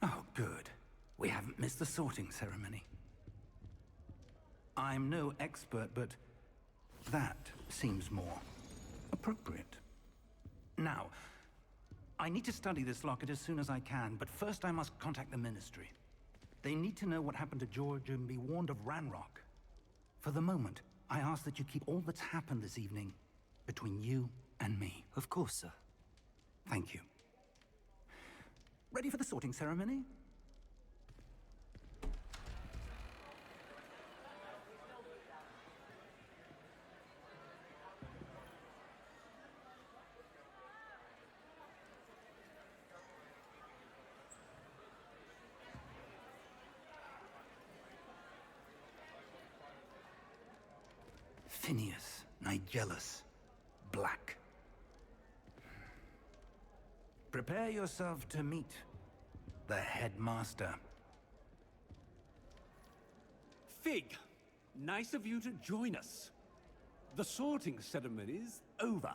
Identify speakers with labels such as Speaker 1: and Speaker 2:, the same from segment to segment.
Speaker 1: Oh, good. We haven't missed the sorting ceremony. I'm no expert, but that seems more appropriate. Now, I need to study this locket as soon as I can, but first I must contact the Ministry. They need to know what happened to George and be warned of Ranrock. For the moment, I ask that you keep all that's happened this evening between you and me.
Speaker 2: Of course, sir.
Speaker 1: Thank you. Ready for the sorting ceremony? Phineas, Nigellus, Black. Prepare yourself to meet the headmaster.
Speaker 3: Fig, nice of you to join us. The sorting ceremony's over.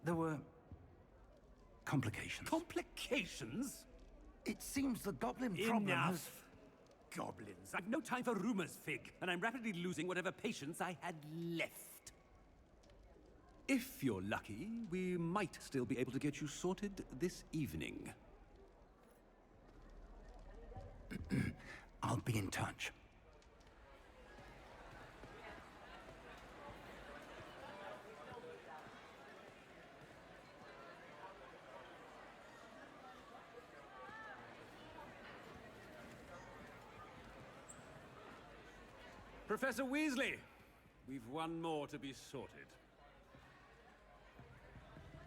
Speaker 1: There were complications.
Speaker 3: Complications?
Speaker 1: It seems the goblin problem has...
Speaker 3: Enough! Goblins. I've no time for rumors, Fig, and I'm rapidly losing whatever patience I had left. If you're lucky, we might still be able to get you sorted this evening.
Speaker 1: I'll be in touch.
Speaker 3: Professor Weasley, we've one more to be sorted.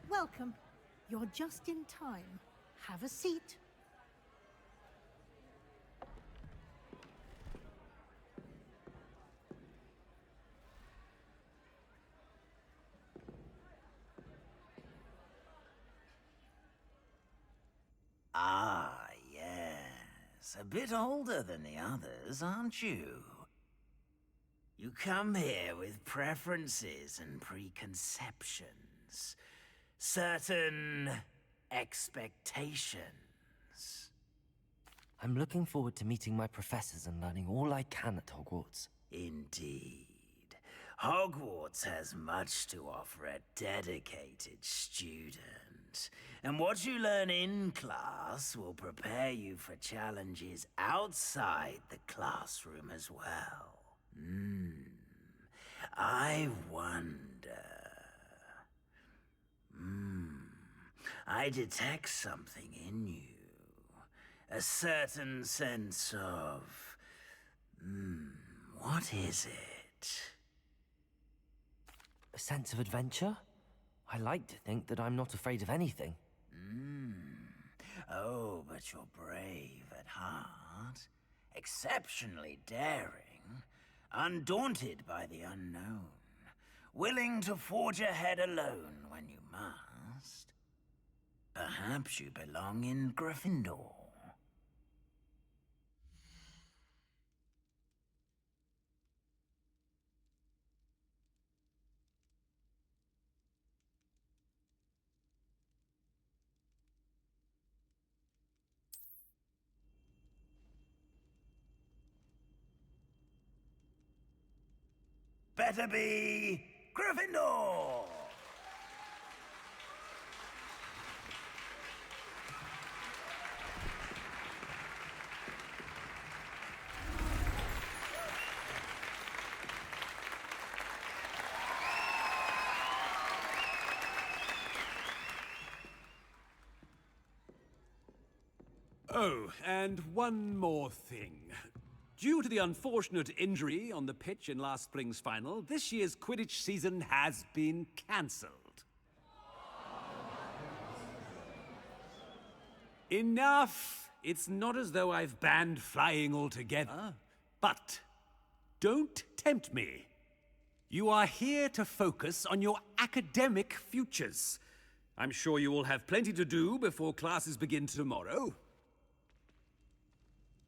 Speaker 4: Welcome. You're just in time. Have a seat.
Speaker 5: Ah, yes. A bit older than the others, aren't you? You come here with preferences and preconceptions. Certain expectations.
Speaker 2: I'm looking forward to meeting my professors and learning all I can at Hogwarts.
Speaker 5: Indeed. Hogwarts has much to offer a dedicated student. And what you learn in class will prepare you for challenges outside the classroom as well. I wonder... I detect something in you. A certain sense of... what is it?
Speaker 2: A sense of adventure? I like to think that I'm not afraid of anything.
Speaker 5: Oh, but you're brave at heart. Exceptionally daring. Undaunted by the unknown. Willing to forge ahead alone when you must. Perhaps you belong in Gryffindor. Better be Gryffindor!
Speaker 3: Oh, and one more thing. Due to the unfortunate injury on the pitch in last spring's final, this year's Quidditch season has been cancelled. Enough! It's not as though I've banned flying altogether, but don't tempt me. You are here to focus on your academic futures. I'm sure you will have plenty to do before classes begin tomorrow.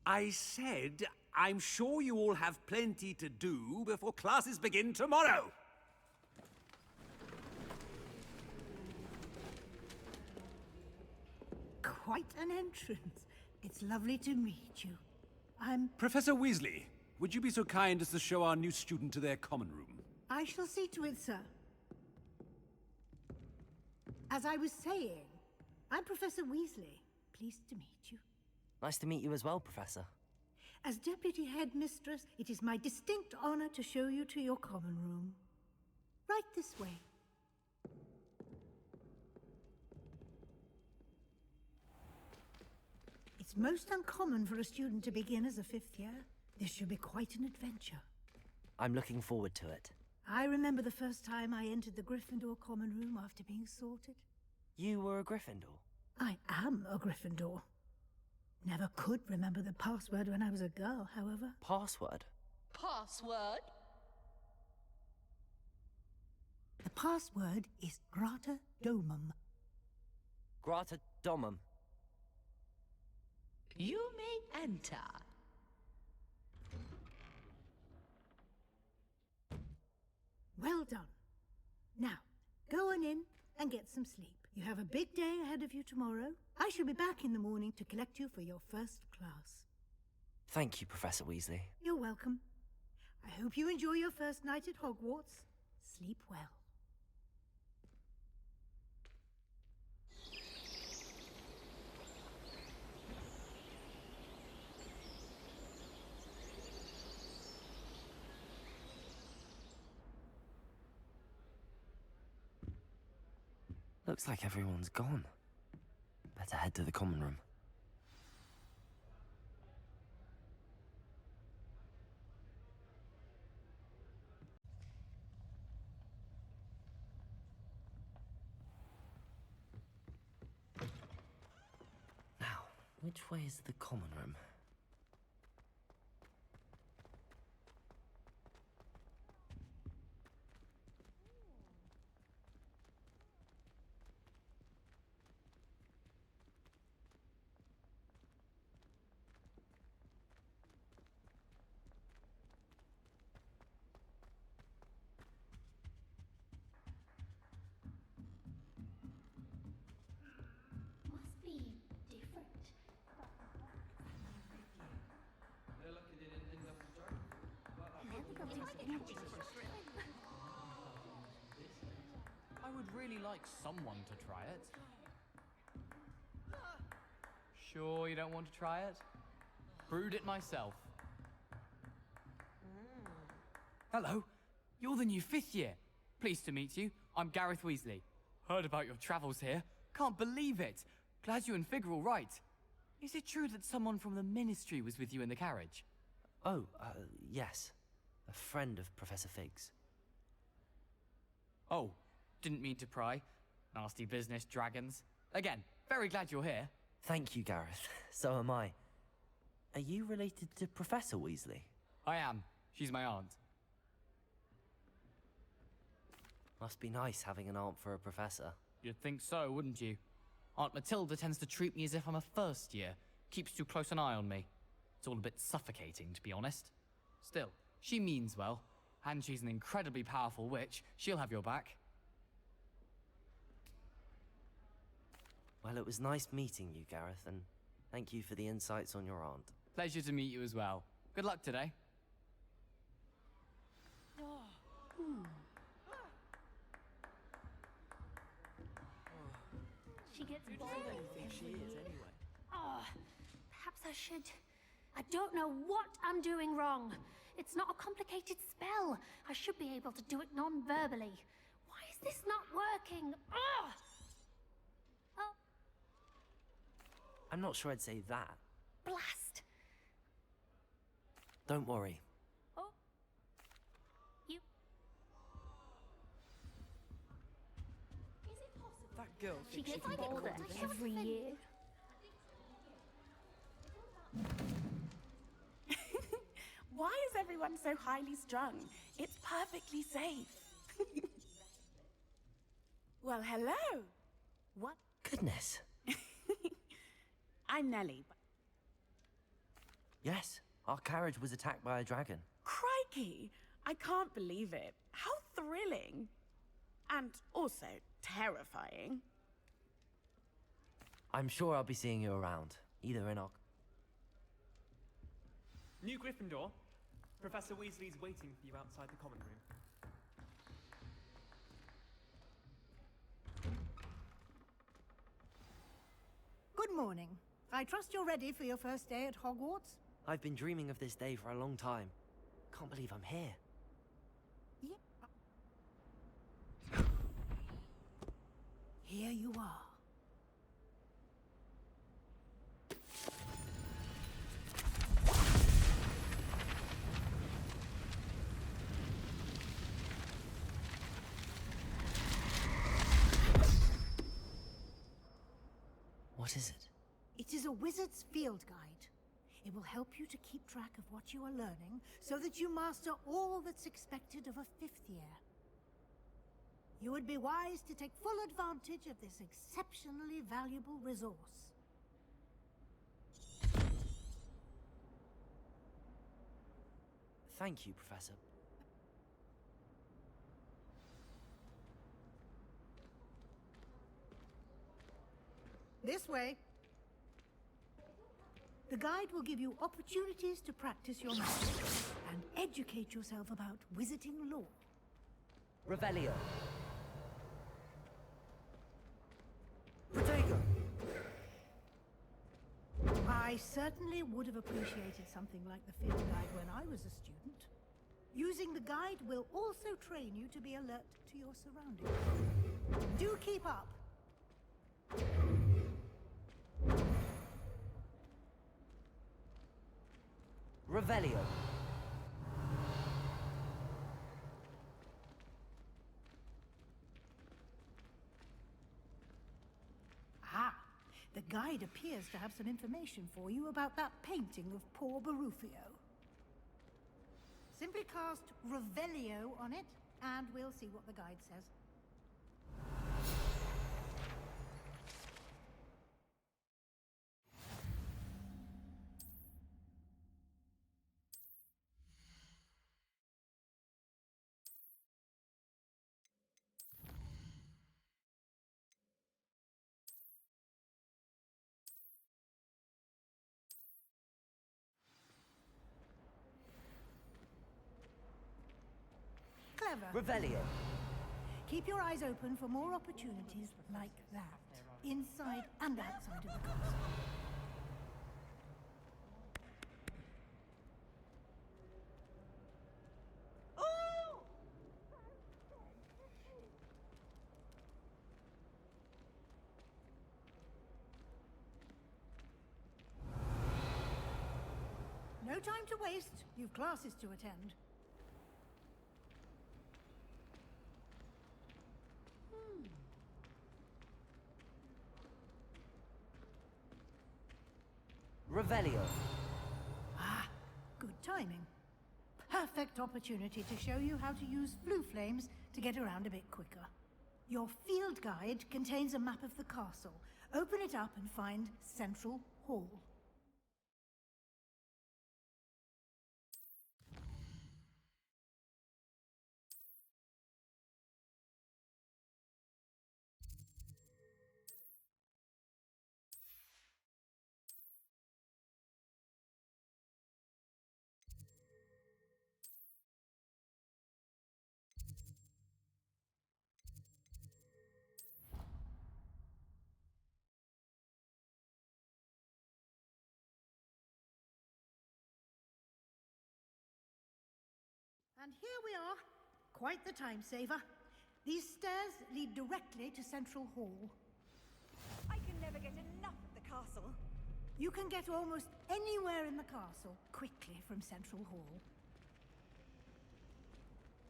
Speaker 3: I said, I'm sure you all have plenty to do before classes begin tomorrow.
Speaker 4: Quite an entrance. It's lovely to meet you. I'm...
Speaker 3: Professor Weasley, would you be so kind as to show our new student to their common room?
Speaker 4: I shall see to it, sir. As I was saying, I'm Professor Weasley. Pleased to meet you.
Speaker 2: Nice to meet you as well, Professor.
Speaker 4: As Deputy Headmistress, it is my distinct honor to show you to your common room. Right this way. It's most uncommon for a student to begin as a fifth year. This should be quite an adventure.
Speaker 2: I'm looking forward to it.
Speaker 4: I remember the first time I entered the Gryffindor common room after being sorted.
Speaker 2: You were a Gryffindor?
Speaker 4: I am a Gryffindor. Never could remember the password when I was a girl, however.
Speaker 2: Password?
Speaker 6: Password?
Speaker 4: The password is Grata Domum.
Speaker 2: Grata Domum.
Speaker 6: You may enter.
Speaker 4: Well done. Now, go on in and get some sleep. You have a big day ahead of you tomorrow. I shall be back in the morning to collect you for your first class.
Speaker 2: Thank you, Professor Weasley.
Speaker 4: You're welcome. I hope you enjoy your first night at Hogwarts. Sleep well.
Speaker 2: Looks like everyone's gone. Better head to the common room. Now, which way is the common room?
Speaker 7: Must be different.
Speaker 8: I would really like someone to try it. Sure you don't want to try it? Brewed it myself. Hello, you're the new 5th year. Pleased to meet you. I'm Gareth Weasley. Heard about your travels here. Can't believe it. Glad you and Fig are all right. Is it true that someone from the Ministry was with you in the carriage?
Speaker 2: Oh, yes. A friend of Professor Fig's.
Speaker 8: Oh, didn't mean to pry. Nasty business, dragons. Again, very glad you're here.
Speaker 2: Thank you, Gareth. So am I. Are you related to Professor Weasley?
Speaker 8: I am. She's my aunt.
Speaker 2: Must be nice having an aunt for a professor.
Speaker 8: You'd think so, wouldn't you? Aunt Matilda tends to treat me as if I'm a first year. Keeps too close an eye on me. It's all a bit suffocating, to be honest. Still, she means well. And she's an incredibly powerful witch. She'll have your back.
Speaker 2: Well, it was nice meeting you, Gareth, and thank you for the insights on your aunt.
Speaker 8: Pleasure to meet you as well. Good luck today.
Speaker 7: She gets bored. Oh, perhaps I should. I don't know what I'm doing wrong. It's not a complicated spell. I should be able to do it non-verbally. Why is this not working? Oh!
Speaker 2: I'm not sure I'd say that.
Speaker 7: Blast!
Speaker 2: Don't worry.
Speaker 7: Oh. You.
Speaker 9: That girl
Speaker 7: She
Speaker 9: thinks she
Speaker 7: gets
Speaker 9: can bowl
Speaker 7: older
Speaker 9: them.
Speaker 7: every year.
Speaker 10: Why is everyone so highly strung? It's perfectly safe. Well, hello.
Speaker 2: What? Goodness.
Speaker 10: I'm Nellie.
Speaker 2: Yes, our carriage was attacked by a dragon.
Speaker 10: Crikey! I can't believe it. How thrilling. And also terrifying.
Speaker 2: I'm sure I'll be seeing you around, either in our...
Speaker 11: New Gryffindor. Professor Weasley's waiting for you outside the common room.
Speaker 4: Good morning. I trust you're ready for your first day at Hogwarts?
Speaker 2: I've been dreaming of this day for a long time. Can't believe I'm here.
Speaker 4: Here you are.
Speaker 2: What is it?
Speaker 4: It is a wizard's field guide. It will help you to keep track of what you are learning so that you master all that's expected of a fifth year. You would be wise to take full advantage of this exceptionally valuable resource.
Speaker 2: Thank you, Professor.
Speaker 4: This way. The guide will give you opportunities to practice your magic and educate yourself about wizarding lore.
Speaker 2: Revelio. Protego.
Speaker 4: I certainly would have appreciated something like the field guide when I was a student. Using the guide will also train you to be alert to your surroundings. Do keep up.
Speaker 2: Revelio.
Speaker 4: Ah, the guide appears to have some information for you about that painting of poor Barufio. Simply cast Revelio on it, and we'll see what the guide says. Clever.
Speaker 2: Revelio.
Speaker 4: Keep your eyes open for more opportunities like that, inside and outside of the castle. No time to waste. You've classes to attend.
Speaker 2: Revelio.
Speaker 4: Ah, good timing. Perfect opportunity to show you how to use blue flames to get around a bit quicker. Your field guide contains a map of the castle. Open it up and find Central Hall. And here we are. Quite the time saver. These stairs lead directly to Central Hall.
Speaker 12: I can never get enough of the castle.
Speaker 4: You can get almost anywhere in the castle quickly from Central Hall.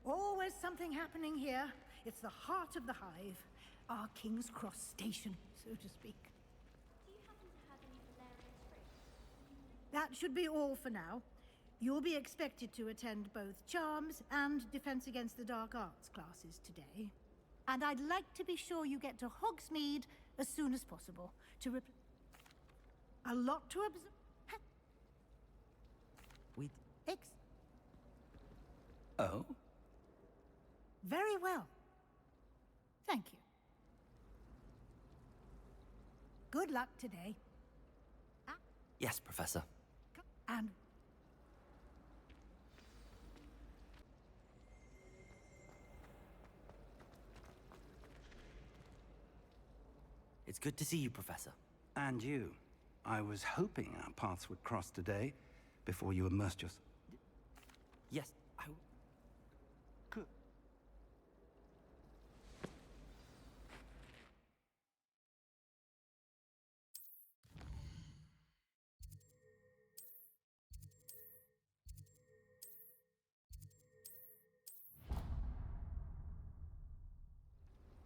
Speaker 4: Always something happening here. It's the heart of the hive. Our King's Cross station, so to speak.
Speaker 7: Do you happen to have any Valerian fruit?
Speaker 4: That should be all for now. You'll be expected to attend both Charms and Defense Against the Dark Arts classes today. And I'd like to be sure you get to Hogsmeade as soon as possible to a lot to observe.
Speaker 2: We...
Speaker 1: Oh?
Speaker 4: Very well. Thank you. Good luck today.
Speaker 2: Yes, Professor.
Speaker 4: And
Speaker 2: It's good to see you, Professor.
Speaker 1: And you. I was hoping our paths would cross today, before you immersed yourself.
Speaker 2: Yes, I...
Speaker 1: Good.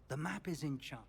Speaker 1: The map is in charge.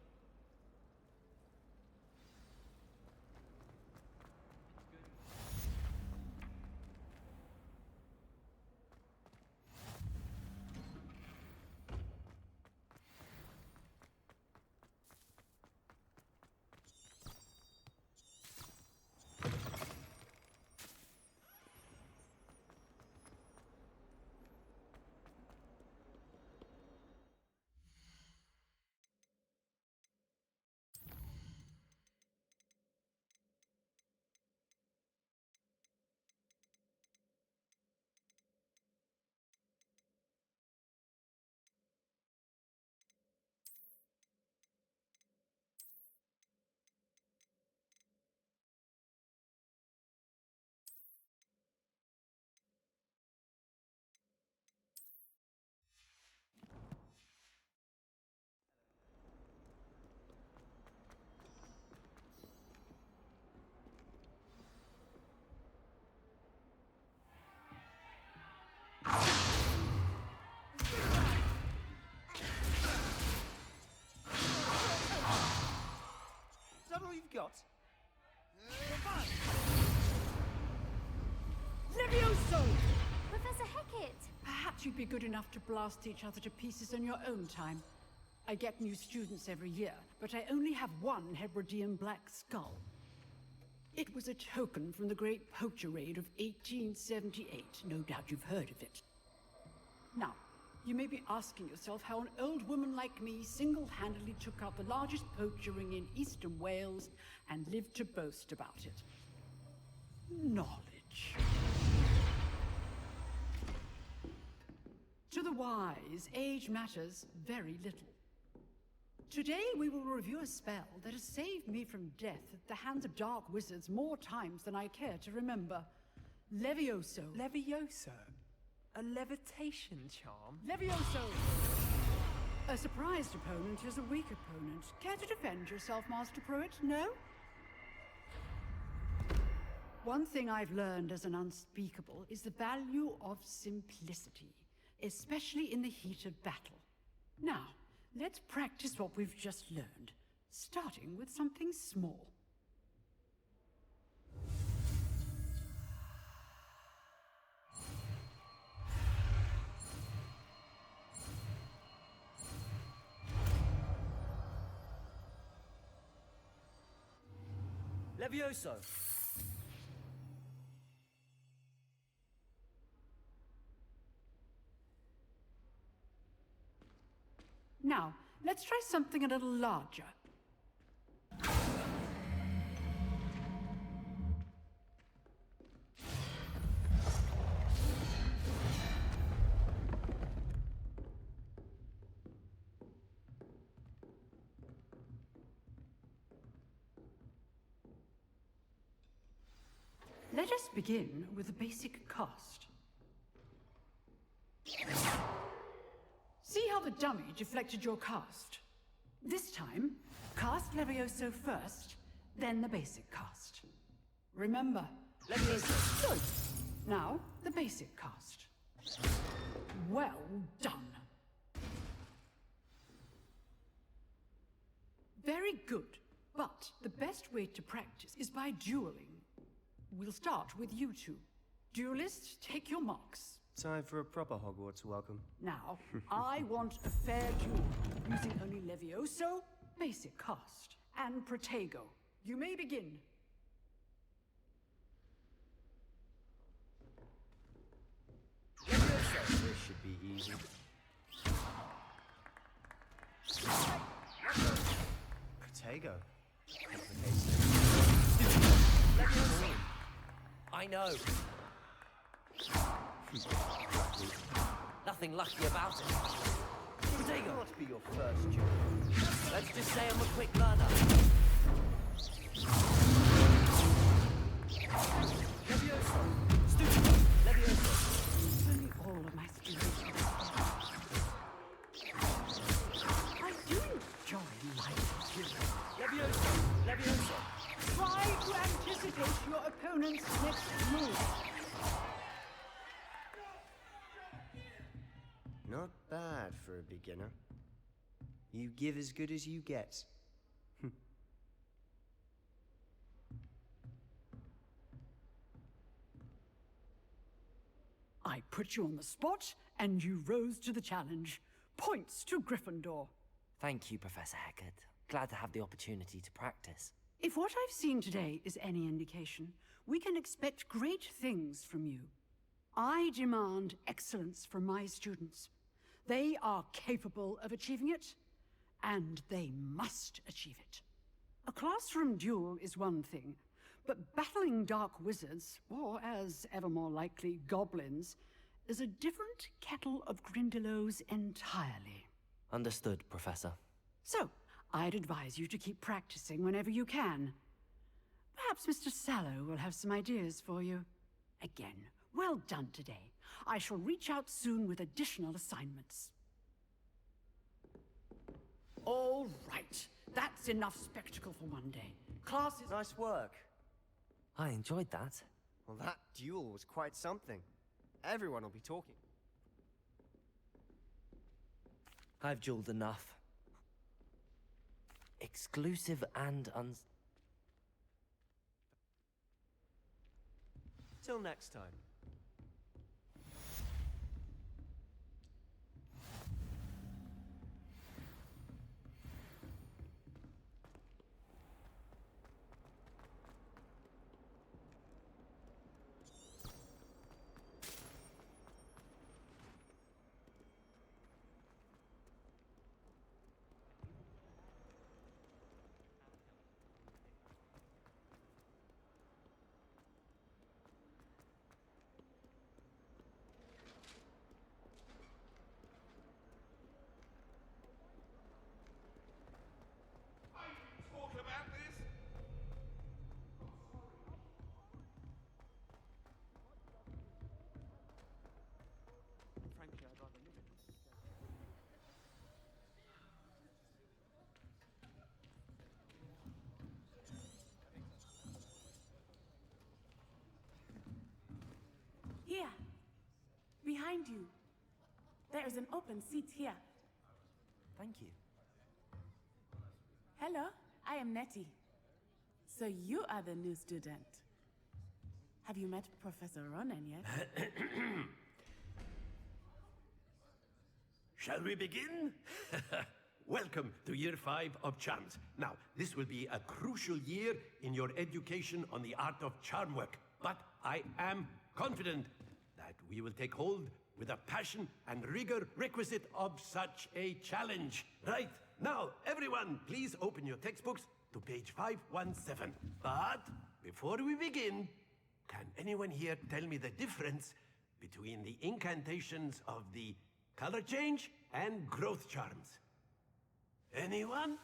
Speaker 9: Got.
Speaker 12: Levioso!
Speaker 7: Professor Hecat!
Speaker 12: Perhaps you'd be good enough to blast each other to pieces in your own time. I get new students every year, but I only have one Hebridean black skull. It was a token from the Great Poacher Raid of 1878. No doubt you've heard of it. Now, you may be asking yourself how an old woman like me single-handedly took out the largest poacher ring in eastern Wales and lived to boast about it. Knowledge. To the wise, age matters very little. Today we will review a spell that has saved me from death at the hands of dark wizards more times than I care to remember. Levioso.
Speaker 11: Levioso? A levitation charm?
Speaker 12: Levioso! A surprised opponent is a weak opponent. Care to defend yourself, Master Pruitt? No? One thing I've learned as an unspeakable is the value of simplicity, especially in the heat of battle. Now, let's practice what we've just learned, starting with something small.
Speaker 2: Levioso!
Speaker 12: Now, let's try something a little larger. Let us begin with the basic cast. See how the dummy deflected your cast? This time, cast Levioso first, then the basic cast. Remember, Leviosa. Good. Now, the basic cast. Well done. Very good. But the best way to practice is by dueling. We'll start with you two. Duelists, take your marks.
Speaker 9: Time for a proper Hogwarts welcome.
Speaker 12: Now, I want a fair duel, using only Levioso, basic cast, and Protego. You may begin.
Speaker 9: Levioso. This should be easy. Protego.
Speaker 2: Leviosa. I know. Nothing lucky about it. Protego.
Speaker 9: Not be your first duel.
Speaker 2: Let's just say I'm a quick learner.
Speaker 12: Levioso.
Speaker 2: Stupid. Leviosa.
Speaker 12: Only all of my students are I do enjoy life.
Speaker 2: Leviosa. Leviosa.
Speaker 12: Try to anticipate your opponent's next move.
Speaker 9: Not bad for a beginner. You give as good as you get.
Speaker 12: I put you on the spot, and you rose to the challenge. Points to Gryffindor.
Speaker 2: Thank you, Professor Hecat. Glad to have the opportunity to practice.
Speaker 12: If what I've seen today is any indication, we can expect great things from you. I demand excellence from my students. They are capable of achieving it, and they must achieve it. A classroom duel is one thing, but battling dark wizards, or as ever more likely, goblins, is a different kettle of Grindylows entirely.
Speaker 2: Understood, Professor.
Speaker 12: So, I'd advise you to keep practicing whenever you can. Perhaps Mr. Sallow will have some ideas for you. Again, well done today. I shall reach out soon with additional assignments. All right. That's enough spectacle for one day. Class is...
Speaker 9: Nice work.
Speaker 2: I enjoyed that.
Speaker 9: Well, that duel was quite something. Everyone will be talking.
Speaker 2: I've dueled enough. Exclusive and
Speaker 9: Till next time.
Speaker 11: Frankly, I'd rather live it.
Speaker 10: Here. Behind you. There is an open seat here.
Speaker 2: Thank you.
Speaker 10: Hello, I am Nettie. So you are the new student. Have you met Professor Ronan yet?
Speaker 13: Shall we begin? Welcome to Year 5 of Charms. Now, this will be a crucial year in your education on the art of charm work. But I am confident that we will take hold with the passion and rigor requisite of such a challenge. Right, now, everyone, please open your textbooks to page 517. But before we begin, can anyone here tell me the difference between the incantations of the color change and growth charms? Anyone?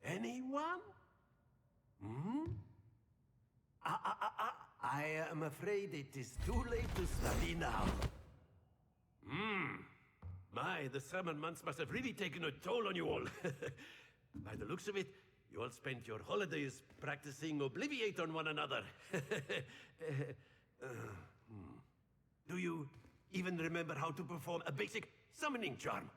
Speaker 13: Anyone? Hmm? I am afraid it is too late to study now. My, the summer months must have really taken a toll on you all. By the looks of it, You all spent your holidays practicing Obliviate on one another. Do you even remember how to perform a basic summoning charm?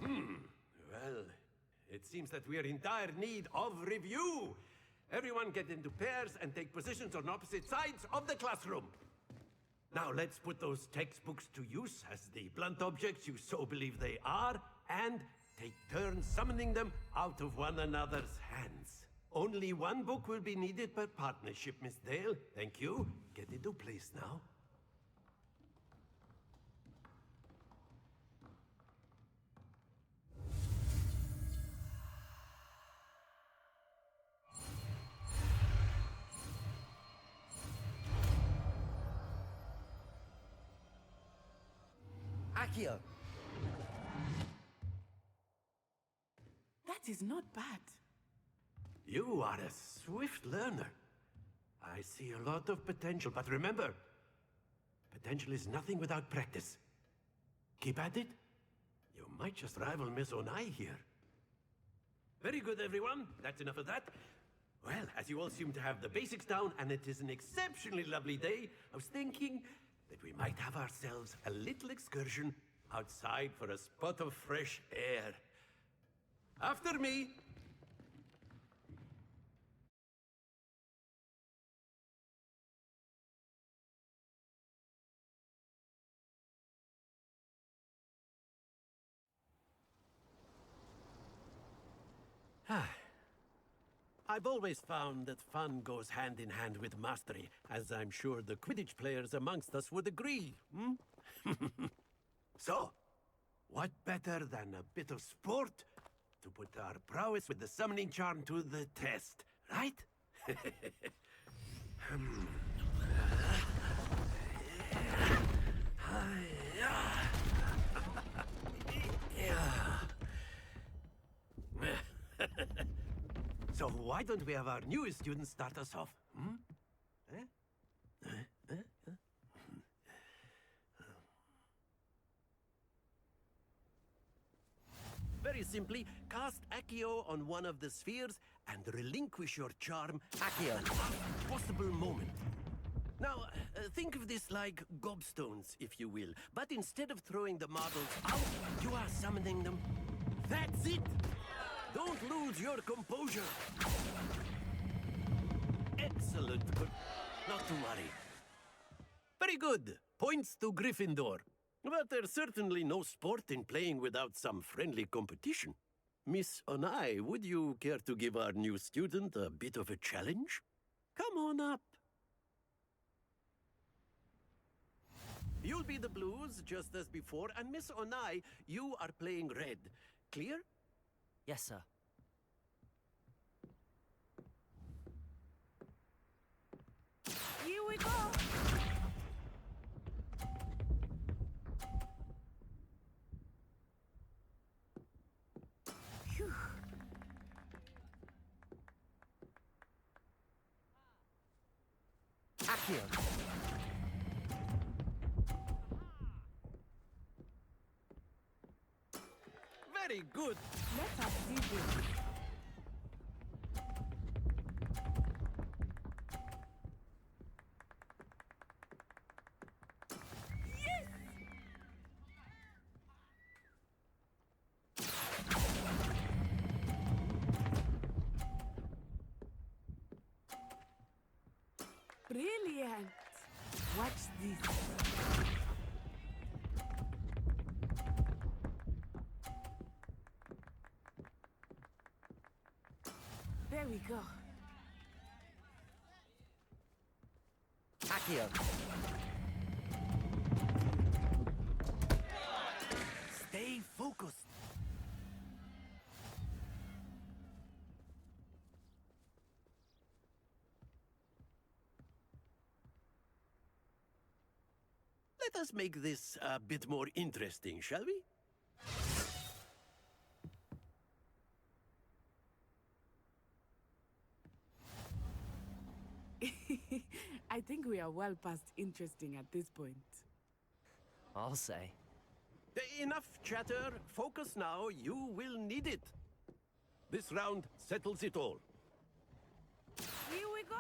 Speaker 13: Well, it seems that we are in dire need of review. Everyone get into pairs and take positions on opposite sides of the classroom. Now let's put those textbooks to use as the blunt objects you so believe they are, and take turns summoning them out of one another's hands. Only one book will be needed per partnership, Miss Dale. Thank you. Get into place now.
Speaker 2: Accio!
Speaker 10: That is not bad.
Speaker 13: You are a swift learner. I see a lot of potential, but remember, potential is nothing without practice. Keep at it. You might just rival Miss Onai here. Very good, everyone. That's enough of that. Well, as you all seem to have the basics down, and it is an exceptionally lovely day, I was thinking that we might have ourselves a little excursion outside for a spot of fresh air. After me! I've always found that fun goes hand in hand with mastery, as I'm sure the Quidditch players amongst us would agree, So, what better than a bit of sport to put our prowess with the summoning charm to the test, right? So why don't we have our newest student start us off? Very simply, cast Accio on one of the spheres and relinquish your charm
Speaker 2: Accio!
Speaker 13: at a possible moment. Now, think of this like gobstones, if you will. But instead of throwing the marbles out, you are summoning them. That's it! Don't lose your composure. Excellent, but not to worry. Very good. Points to Gryffindor. But there's certainly no sport in playing without some friendly competition. Miss Onai, would you care to give our new student a bit of a challenge? Come on up. You'll be the blues, just as before, and Miss Onai, you are playing red. Clear?
Speaker 2: Yes, sir.
Speaker 10: Here we go! Phew.
Speaker 2: Accio!
Speaker 13: Very good.
Speaker 10: Let us see this. Brilliant! Watch this. There we go.
Speaker 2: Accio!
Speaker 13: Stay focused. Let us make this a bit more interesting, shall we?
Speaker 10: I think we are well past interesting at this point.
Speaker 2: I'll say.
Speaker 13: Enough chatter. Focus now. You will need it. This round settles it all.
Speaker 10: Here we go!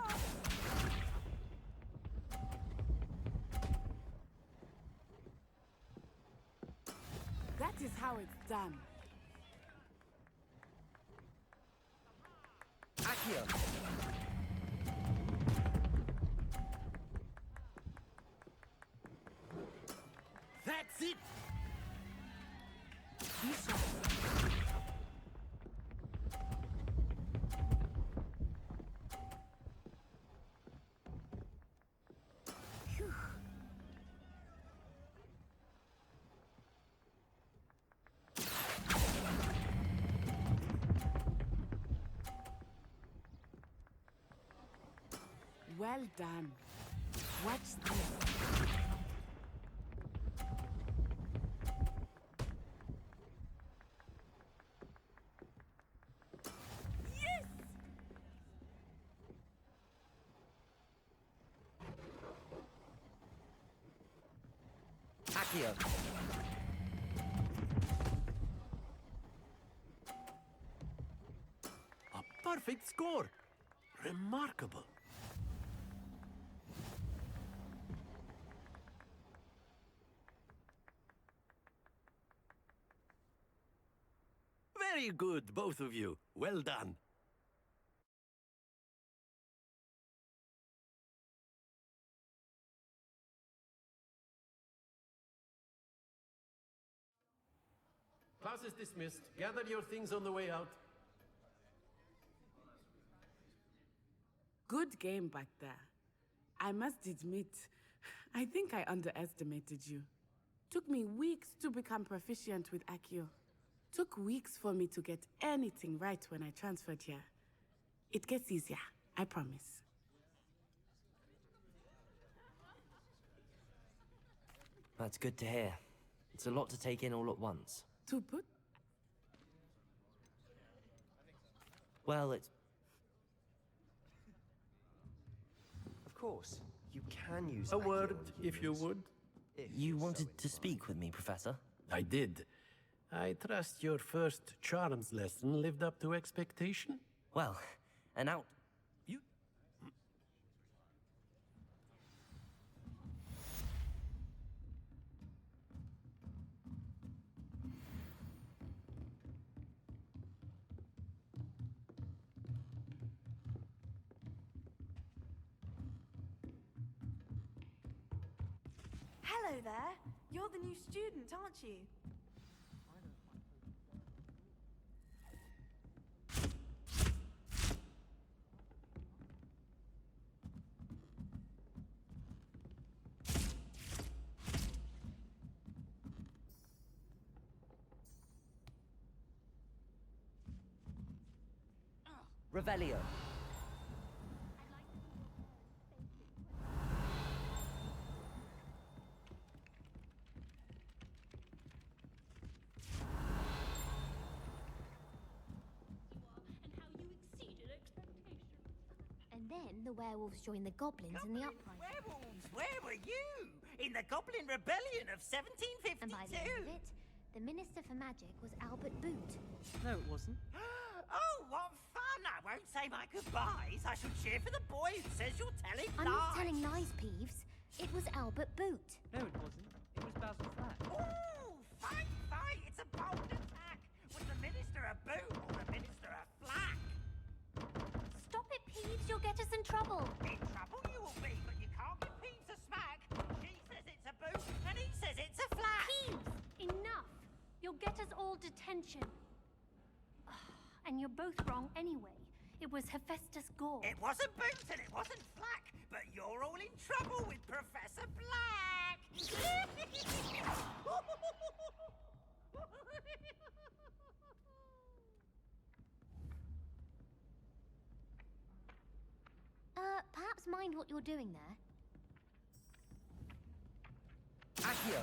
Speaker 10: That is how it's done.
Speaker 2: Accio!
Speaker 13: That's it!
Speaker 10: Well done. Watch this. Yes!
Speaker 2: Accio!
Speaker 13: A perfect score. Remarkable. Very good, both of you. Well done. Class is dismissed. Gather your things on the way out.
Speaker 10: Good game back there. I must admit, I think I underestimated you. Took me weeks to become proficient with Accio. Took weeks for me to get anything right when I transferred here. It gets easier, I promise.
Speaker 2: That's good to hear. It's a lot to take in all at once.
Speaker 10: To put...
Speaker 2: Well, it's...
Speaker 9: Of course, you can use
Speaker 13: A
Speaker 9: Accio
Speaker 13: word,
Speaker 9: on
Speaker 13: if you
Speaker 9: humans.
Speaker 13: would.
Speaker 9: If
Speaker 2: You
Speaker 9: you're
Speaker 2: wanted
Speaker 9: so
Speaker 2: to speak with me, Professor?
Speaker 13: I did. I trust your first charms lesson lived up to expectation?
Speaker 2: Well, an out...
Speaker 13: You...
Speaker 14: Hello there. You're the new student, aren't you?
Speaker 2: Revelio.
Speaker 7: And then the werewolves joined the goblins in the uprising.
Speaker 5: Werewolves, where were you? In the Goblin Rebellion of 1752?
Speaker 7: And by the end of it, the Minister for Magic was Albert Boot.
Speaker 8: No, it wasn't.
Speaker 5: Oh, what fun! I won't say my goodbyes. I shall cheer for the boy who says you're telling
Speaker 7: I'm
Speaker 5: lies.
Speaker 7: not telling lies, Peeves. It was Albert Boot.
Speaker 8: No, it wasn't. It was Basil Flack.
Speaker 5: Ooh, fight, fight! It's a bold attack. Was the Minister a boot or the Minister a flack?
Speaker 7: Stop it, Peeves. You'll get us in trouble.
Speaker 5: In trouble you will be, but you can't give Peeves a smack. She says it's a boot and he says it's a flack.
Speaker 7: Peeves! Enough! You'll get us all detention. And you're both wrong anyway. It was Hephaestus Gore.
Speaker 5: It wasn't boot and it wasn't flack, but you're all in trouble with Professor Black.
Speaker 7: Perhaps mind what you're doing there.
Speaker 2: Accio!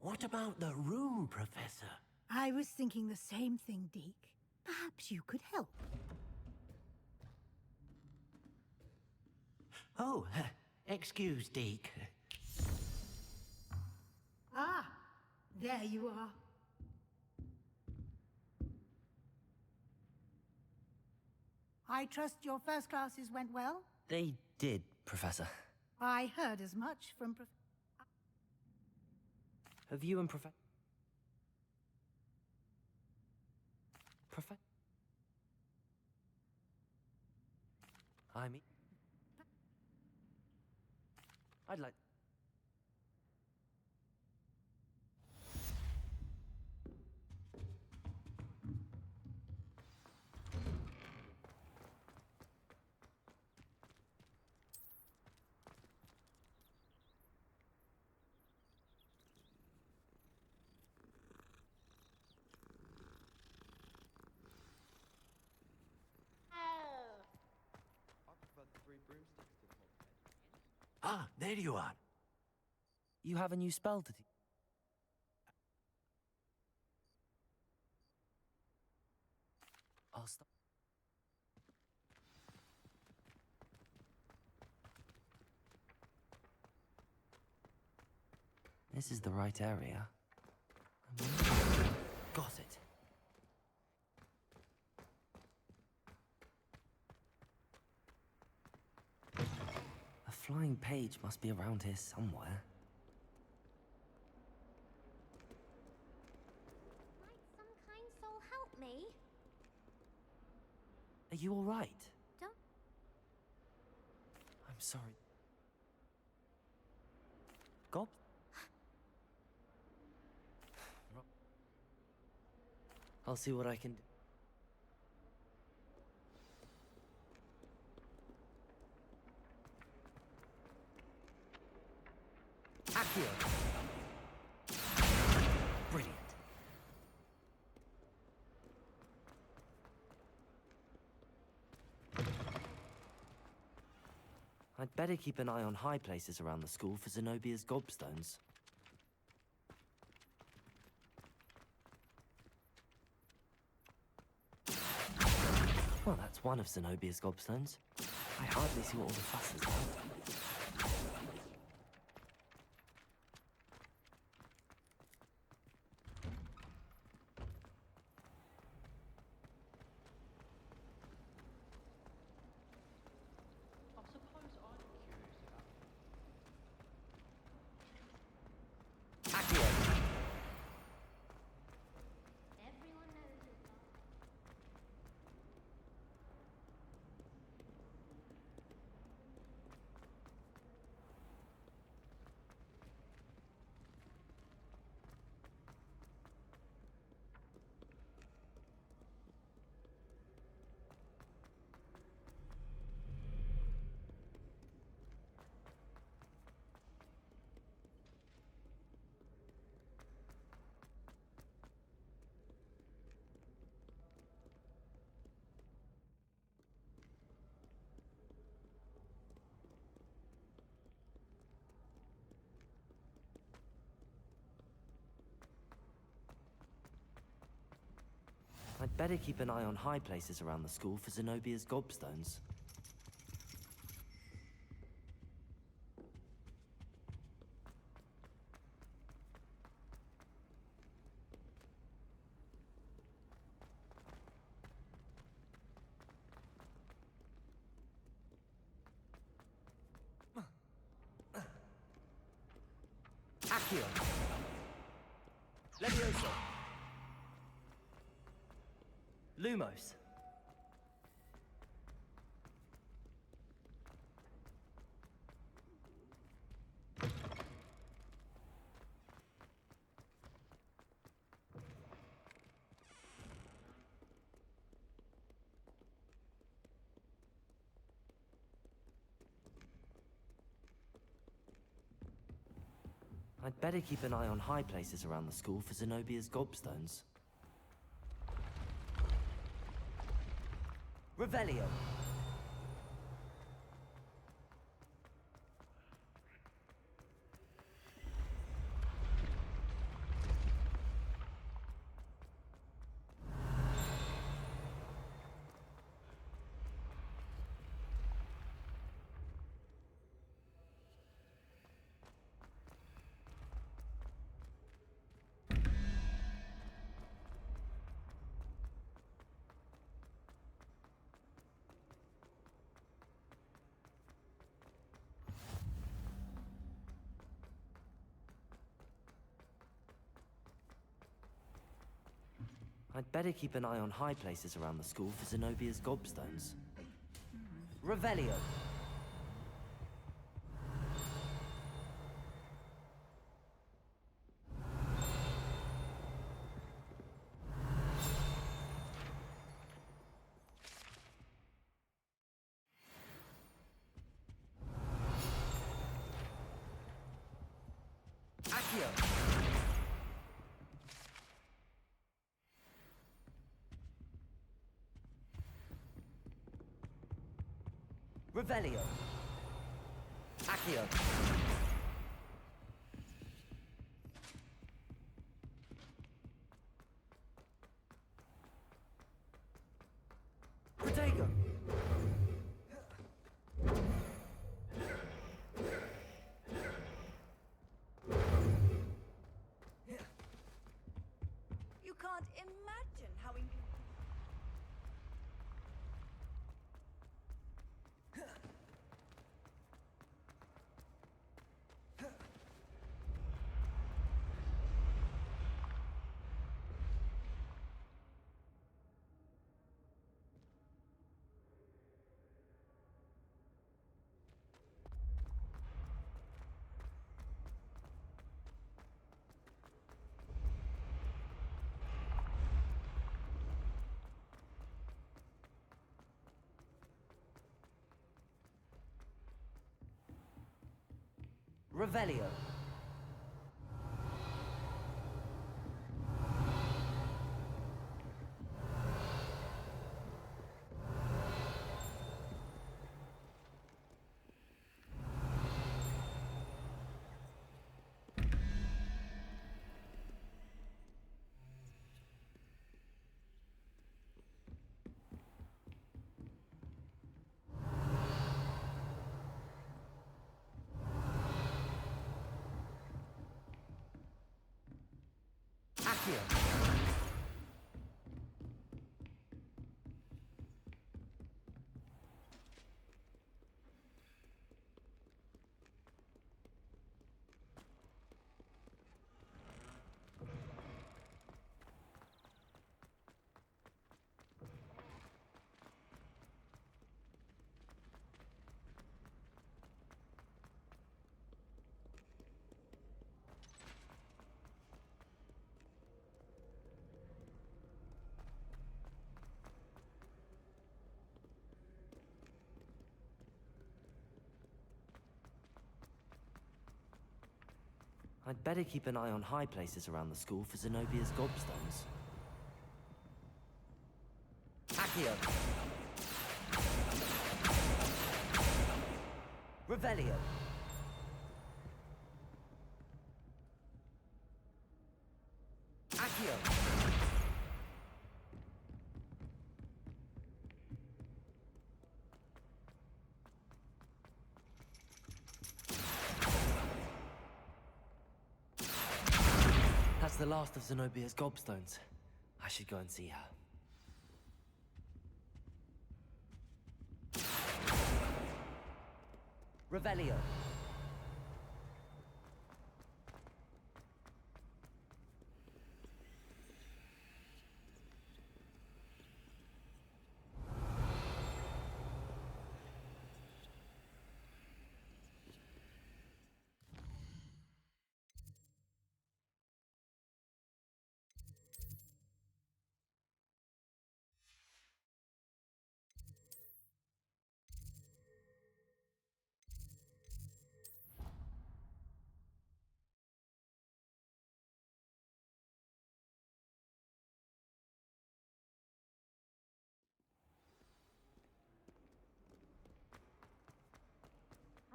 Speaker 13: What about the room, Professor?
Speaker 4: I was thinking the same thing, Deke. Perhaps you could help.
Speaker 13: Oh, excuse, Deke.
Speaker 4: Ah, there you are. I trust your first classes went well?
Speaker 2: They did, Professor.
Speaker 4: I heard as much from
Speaker 2: Have you and Professor... I mean... I'd like...
Speaker 13: Ah, there you are.
Speaker 2: You have a new spell to teach. I'll stop. This is the right area. Got it. A flying page must be around here somewhere.
Speaker 7: Might some kind soul help me?
Speaker 2: Are you all right?
Speaker 7: Don't...
Speaker 2: I'm sorry. Gob? I'll see what I can do. Accio! Brilliant. I'd better keep an eye on high places around the school for Zenobia's gobstones. Well, that's one of Zenobia's gobstones. I hardly see what all the fuss is about. I'd better keep an eye on high places around the school for Zenobia's gobstones. Accio! Levioso! Lumos. I'd better keep an eye on high places around the school for Zenobia's gobstones. Revelio. I'd better keep an eye on high places around the school for Zenobia's gobstones. Revelio. Accio. Revelio. Accio. Protego.
Speaker 14: You can't imagine how
Speaker 2: Revelio. Accio. I'd better keep an eye on high places around the school for Zenobia's gobstones. Accio. Revelio. Accio. That's the last of Zenobia's gobstones. I should go and see her. Revelio.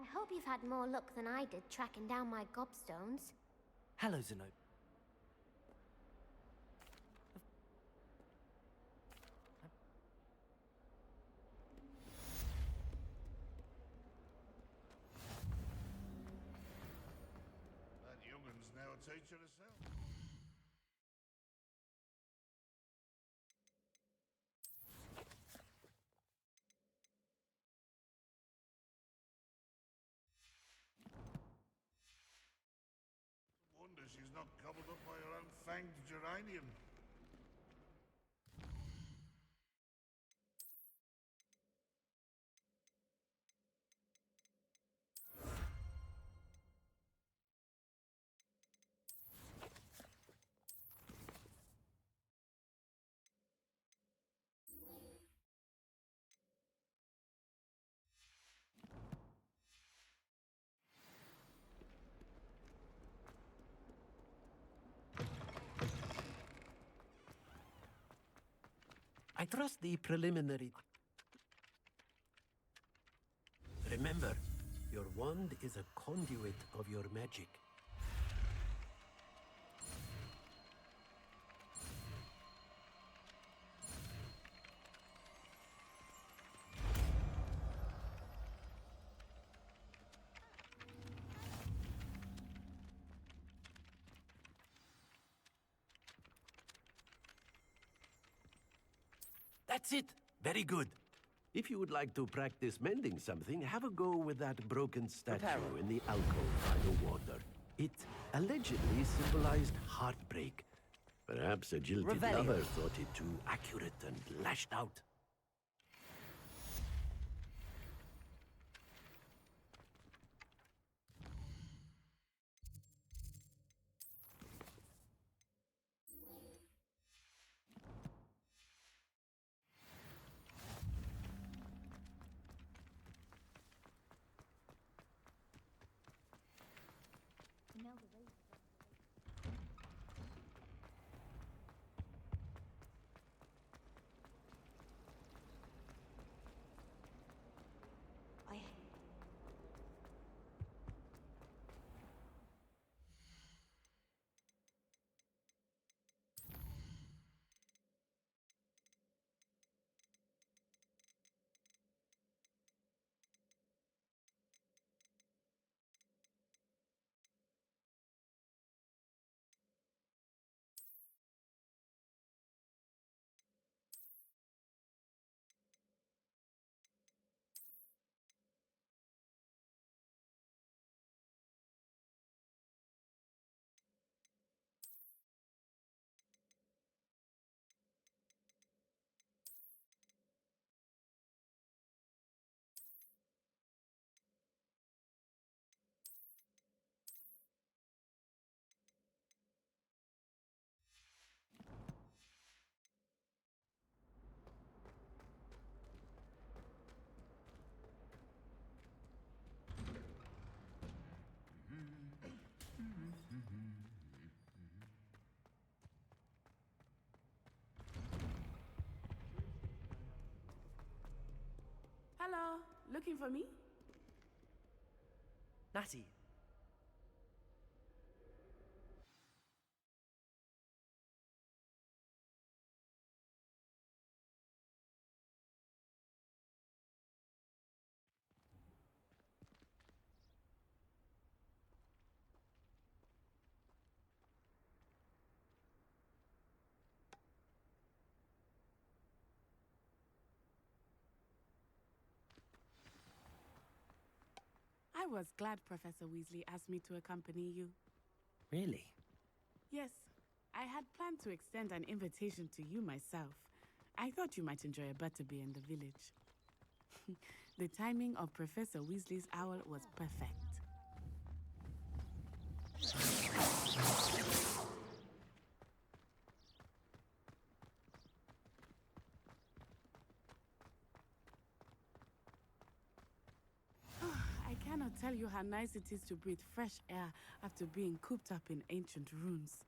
Speaker 7: I hope you've had more luck than I did tracking down my gobstones.
Speaker 2: Hello, Zenobia.
Speaker 15: That youngun's now a teacher herself. Wonder she's not gobbled up by her own fanged geranium.
Speaker 13: I trust the preliminary... Remember, your wand is a conduit of your magic. That's it! Very good. If you would like to practice mending something, have a go with that broken statue in the alcove by the water. It allegedly symbolized heartbreak. Perhaps a jilted lover thought it too accurate and lashed out.
Speaker 10: Hello, looking for me?
Speaker 2: Natty.
Speaker 10: I was glad Professor Weasley asked me to accompany you.
Speaker 2: Really?
Speaker 10: Yes, I had planned to extend an invitation to you myself. I thought you might enjoy a butterbeer in the village. The timing of Professor Weasley's owl was perfect. I cannot tell you how nice it is to breathe fresh air after being cooped up in ancient ruins.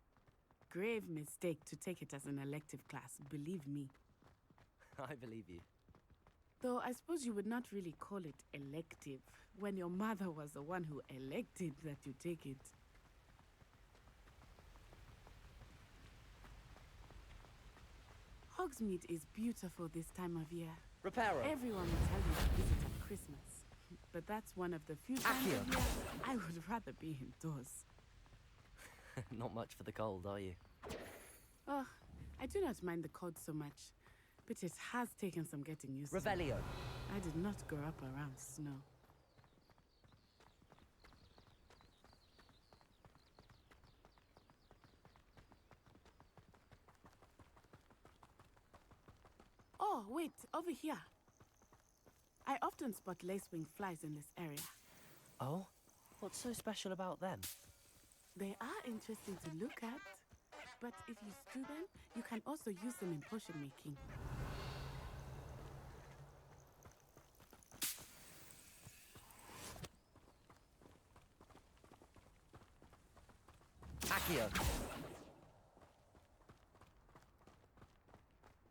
Speaker 10: Grave mistake to take it as an elective class, believe me.
Speaker 2: I believe you.
Speaker 10: Though I suppose you would not really call it elective when your mother was the one who elected that you take it. Hogsmeade is beautiful this time of year.
Speaker 2: Reparo.
Speaker 10: Everyone will tell you to visit at Christmas. But that's one of the few times of year I would rather be indoors.
Speaker 2: Not much for the cold, are you?
Speaker 10: Oh, I do not mind the cold so much. But it has taken some getting used to.
Speaker 2: Revelio.
Speaker 10: I did not grow up around snow. Oh, wait, over here. I often spot lacewing flies in this area.
Speaker 2: Oh? What's so special about them?
Speaker 10: They are interesting to look at. But if you stew them, you can also use them in potion making.
Speaker 2: Accio.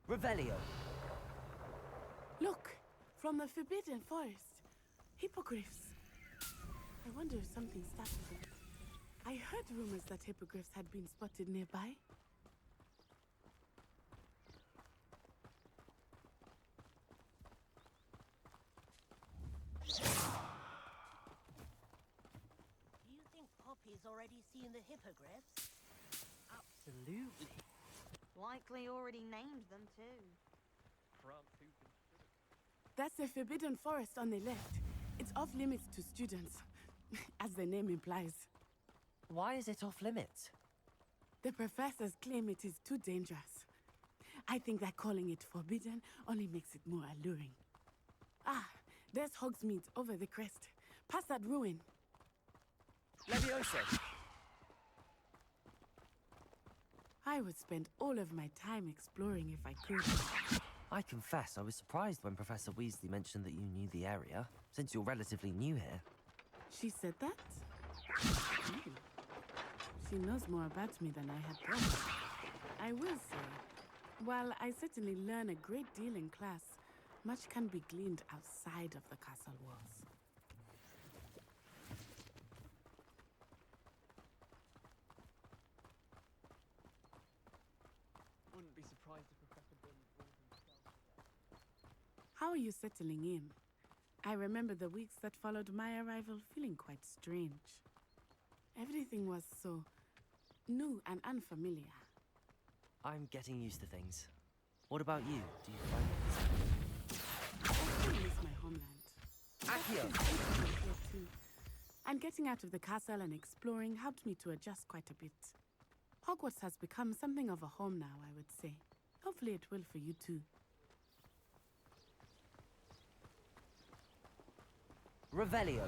Speaker 2: Revelio.
Speaker 10: Look, from the Forbidden Forest. Hippogriffs. I wonder if something started them. I heard rumors that hippogriffs had been spotted nearby.
Speaker 16: Do you think Poppy's already seen the hippogriffs?
Speaker 17: Absolutely. Likely already named them too.
Speaker 10: That's the Forbidden Forest on the left. It's off limits to students, as the name implies.
Speaker 2: Why is it off limits?
Speaker 10: The professors claim it is too dangerous. I think that calling it forbidden only makes it more alluring. Ah, there's Hogsmeade over the crest. Past that ruin.
Speaker 2: Leviosa!
Speaker 10: I would spend all of my time exploring if I could.
Speaker 2: I confess I was surprised when Professor Weasley mentioned that you knew the area, since you're relatively new here.
Speaker 10: She said that? She knows more about me than I had thought. I will say, while I certainly learn a great deal in class, much can be gleaned outside of the castle walls.
Speaker 11: Wouldn't be surprised if Professor Byrne brought himself to that.
Speaker 10: How are you settling in? I remember the weeks that followed my arrival feeling quite strange. Everything was so new and unfamiliar.
Speaker 2: I'm getting used to things. What about you? Do you find
Speaker 10: I still miss my homeland.
Speaker 2: Accio!
Speaker 10: Here too. And getting out of the castle and exploring helped me to adjust quite a bit. Hogwarts has become something of a home now, I would say. Hopefully it will for you too.
Speaker 2: Revelio.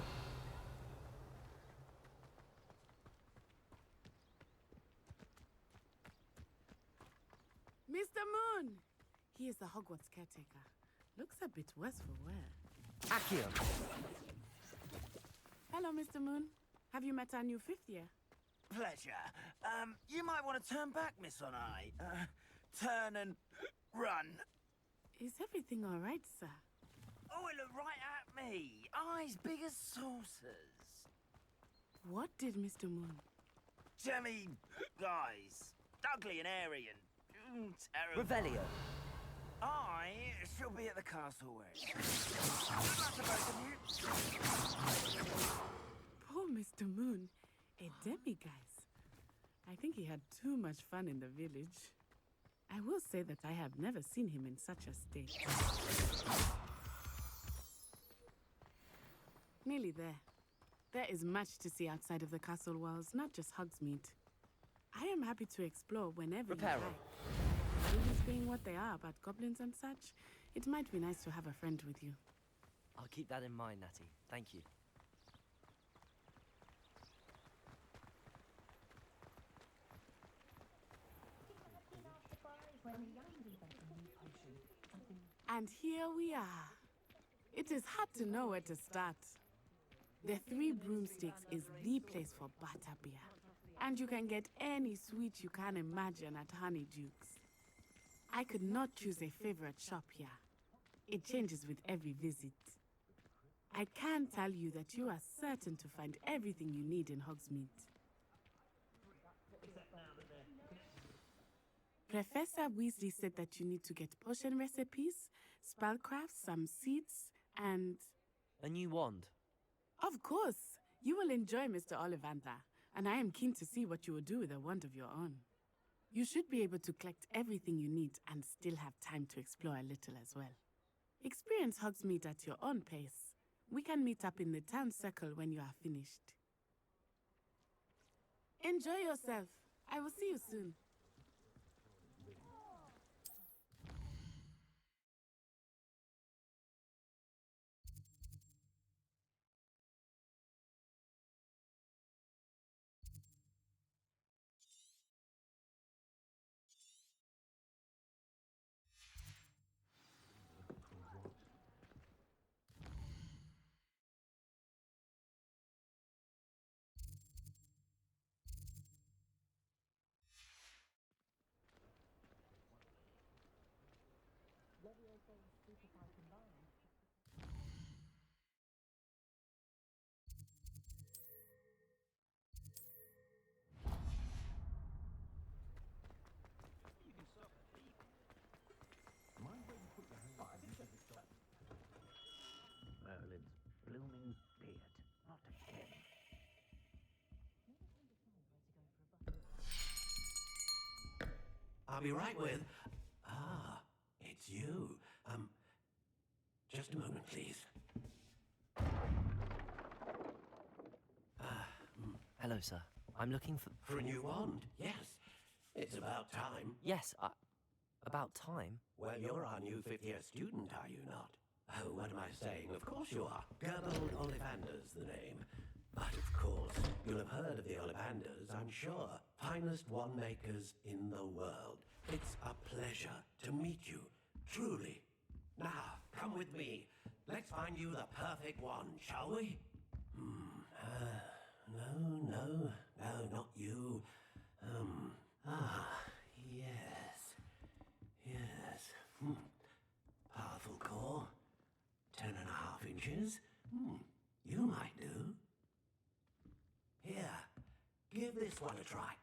Speaker 10: Mr. Moon! He is the Hogwarts caretaker. Looks a bit worse for wear.
Speaker 2: Accio.
Speaker 10: Hello, Mr. Moon. Have you met our new fifth year?
Speaker 5: Pleasure. You might want to turn back, Miss On Eye. Turn and run.
Speaker 10: Is everything all right, sir?
Speaker 5: Oh, it looked right at me. Eyes big as saucers.
Speaker 10: What did Mr. Moon?
Speaker 5: Jemmy guys. Ugly and airy and terrible.
Speaker 2: Revelio.
Speaker 5: I shall be at the castle where good luck to both of you.
Speaker 10: Poor Mr. Moon. A demiguise. I think he had too much fun in the village. I will say that I have never seen him in such a state. Nearly there. There is much to see outside of the castle walls, not just Hogsmeade. I am happy to explore whenever you like. Rumors being what they are about goblins and such, it might be nice to have a friend with you.
Speaker 2: I'll keep that in mind, Natty. Thank you.
Speaker 10: And here we are. It is hard to know where to start. The Three Broomsticks is the place for butterbeer. And you can get any sweet you can imagine at Honeyduke's. I could not choose a favorite shop here. It changes with every visit. I can tell you that you are certain to find everything you need in Hogsmeade. Professor Weasley said that you need to get potion recipes, spellcrafts, some seeds, and...
Speaker 2: A new wand.
Speaker 10: Of course! You will enjoy Mr. Ollivander, and I am keen to see what you will do with a wand of your own. You should be able to collect everything you need and still have time to explore a little as well. Experience Hogsmeade at your own pace. We can meet up in the town circle when you are finished. Enjoy yourself. I will see you soon.
Speaker 5: Merlin's blooming beard, not him.
Speaker 13: I'll be right with... it's you. Just a moment, please.
Speaker 2: Hello, sir. I'm looking for...
Speaker 13: For a new wand, yes. It's about time.
Speaker 2: Yes, about time?
Speaker 13: Well, you're our new fifth-year student, are you not? Oh, what am I saying? Of course you are. Gerbold Ollivander's the name. But of course, you'll have heard of the Ollivanders, I'm sure. Finest wand makers in the world. It's a pleasure to meet you, truly. Now, come with me. Let's find you the perfect wand, shall we? No, not you. Yes. Powerful core. 10.5 inches. You might do. Here, give this one a try.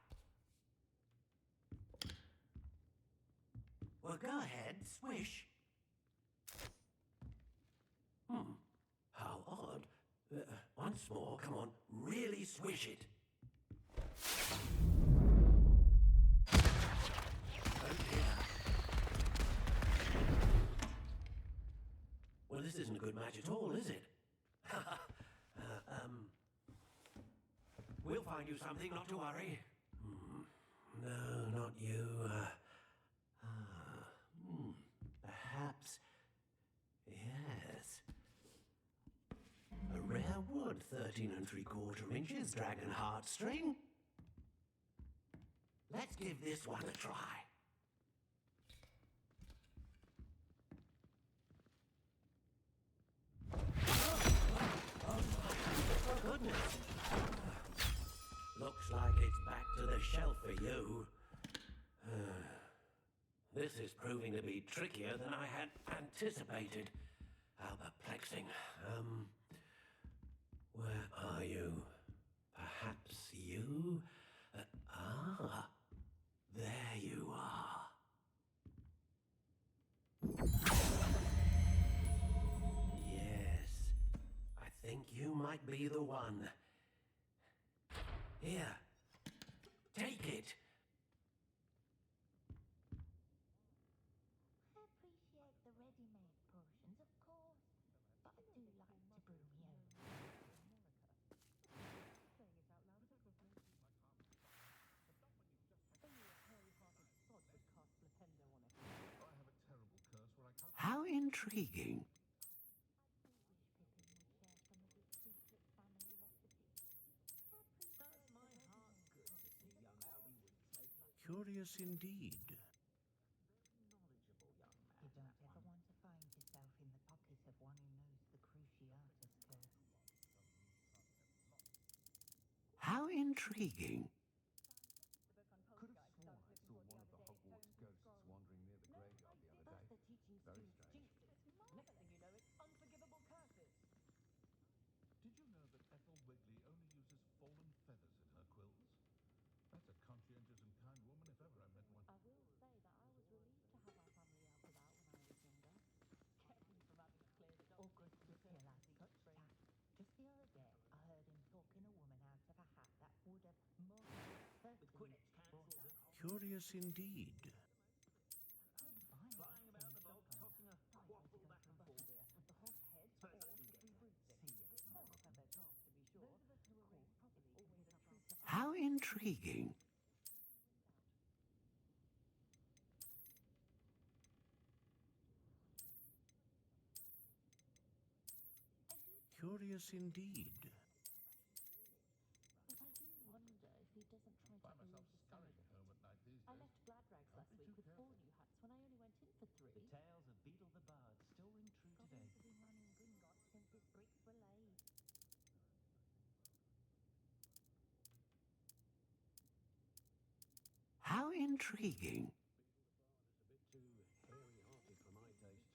Speaker 13: Well, go ahead, swish. How odd. Once more, come on, really swish it. Oh dear. Well, this isn't a good match at all, is it? We'll find you something, not to worry. No, not you. Perhaps... yes. A rare wood, 13 3/4 inches, dragon heartstring. Let's give this one a try. Oh, goodness. Looks like it's back to the shelf for you. This is proving to be trickier than I had anticipated. How perplexing. Where are you? Perhaps you? There you are. Yes, I think you might be the one. Here, take it.
Speaker 18: I appreciate the ready-made potions, of course, but I do like to brew my own.
Speaker 13: How intriguing. Curious indeed.
Speaker 18: You don't ever want to find yourself in the pocket of one who knows the Cruciatus curse.
Speaker 13: How intriguing.
Speaker 19: Could have sworn I saw one of the Hogwarts ghosts wandering near the graveyard the other day. Very strange.
Speaker 11: Next thing you know, it's unforgivable curses.
Speaker 19: Did you know that Ethel Wigley only uses fallen feathers in her quills? That's a conscientious and kind woman if ever I met one.
Speaker 18: I will say that I was relieved to have our family help us out when I was younger. Kept me from having to clear the August was your last touch, Jack. Just the other day, I heard him talking a woman out of a hat that would have most certainly brought out.
Speaker 13: Curious indeed.
Speaker 18: Flying about the bog, tossing a quaffle back and forth. The horse heads or to be bruising. Clever dog, to be sure. Those of us who were raised properly always appreciate.
Speaker 13: How intriguing. Curious indeed.
Speaker 18: But I do wonder if he doesn't try to
Speaker 19: Find myself
Speaker 18: elude some
Speaker 19: scurrying
Speaker 18: of it.
Speaker 19: home at night these
Speaker 18: I
Speaker 19: days.
Speaker 18: left Gladrags last week with 4 new hats when I only went in for 3.
Speaker 20: The tales of Beetle the Bard still ring true today.
Speaker 18: Goblins have been running Gringotts since his bricks were laid.
Speaker 13: How intriguing.
Speaker 19: A bit too hairy-hearted for my taste.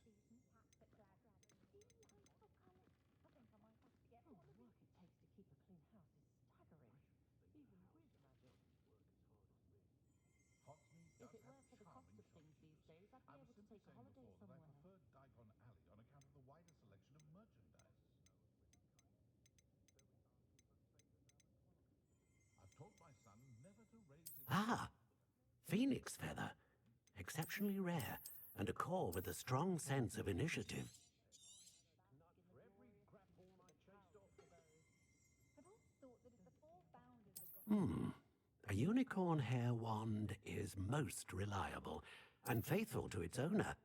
Speaker 13: Phoenix feather. Exceptionally rare, and a core with a strong sense of initiative. A unicorn hair wand is most reliable and faithful to its owner.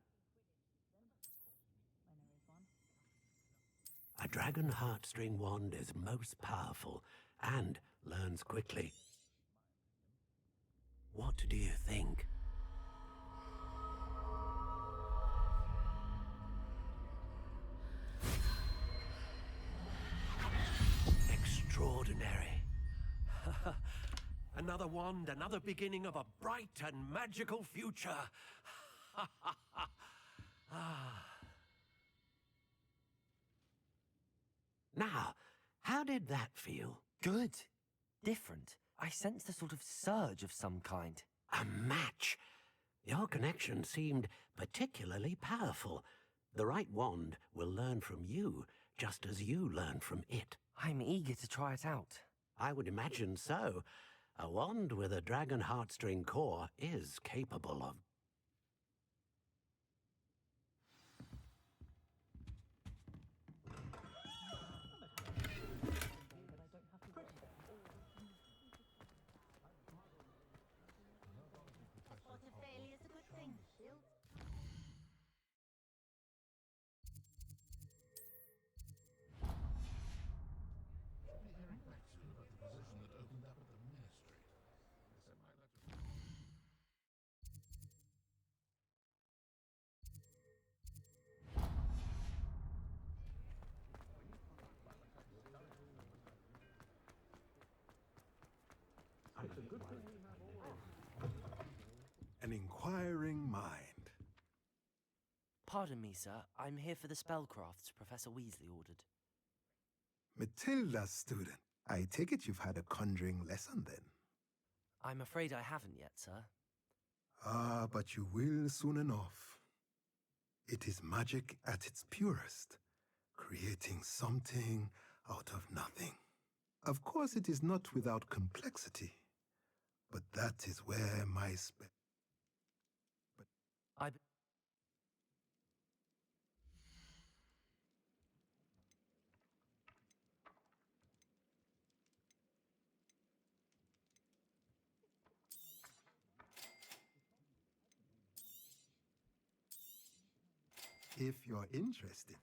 Speaker 13: A dragon heartstring wand is most powerful and learns quickly. What do you think? Extraordinary. Another wand, another beginning of a bright and magical future. Now, how did that feel?
Speaker 2: Good. Different. I sensed a sort of surge of some kind.
Speaker 13: A match. Your connection seemed particularly powerful. The right wand will learn from you, just as you learn from it.
Speaker 2: I'm eager to try it out.
Speaker 13: I would imagine so. A wand with a dragon heartstring core is capable of...
Speaker 17: Thought of failure's a good thing.
Speaker 21: An inquiring mind.
Speaker 2: Pardon me, sir. I'm here for the spellcrafts Professor Weasley ordered.
Speaker 21: Matilda's student. I take it you've had a conjuring lesson then?
Speaker 2: I'm afraid I haven't yet, sir.
Speaker 21: Ah, but you will soon enough. It is magic at its purest, creating something out of nothing. Of course, it is not without complexity, but that is where my If you're interested,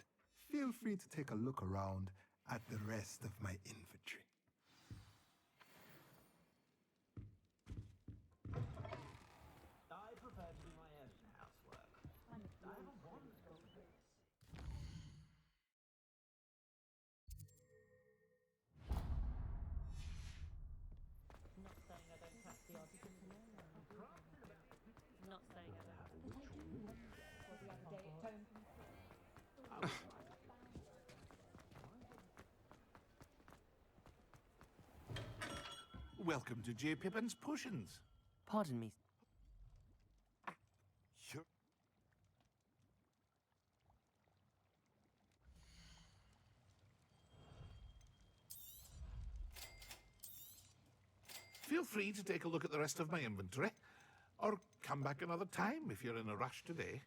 Speaker 21: feel free to take a look around at the rest of my inventory.
Speaker 20: I prefer to do my own housework. I have a wand for this.
Speaker 18: Not saying I don't catch the odd. Not saying I don't. Well, the other day at home.
Speaker 15: Welcome to J. Pippin's Potions.
Speaker 2: Pardon me.
Speaker 15: Sure. Feel free to take a look at the rest of my inventory, or come back another time if you're in a rush today.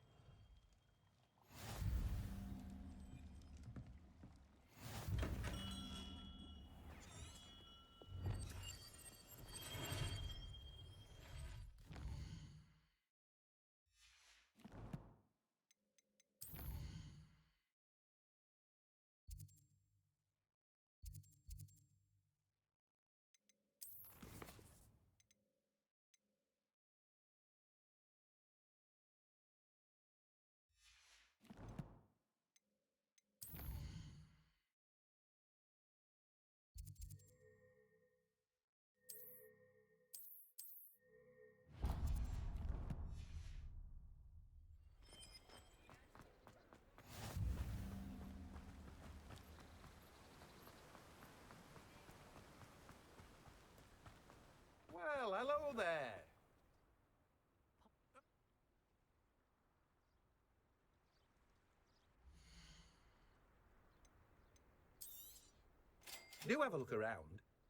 Speaker 13: Well, hello there.
Speaker 22: Do have a look around.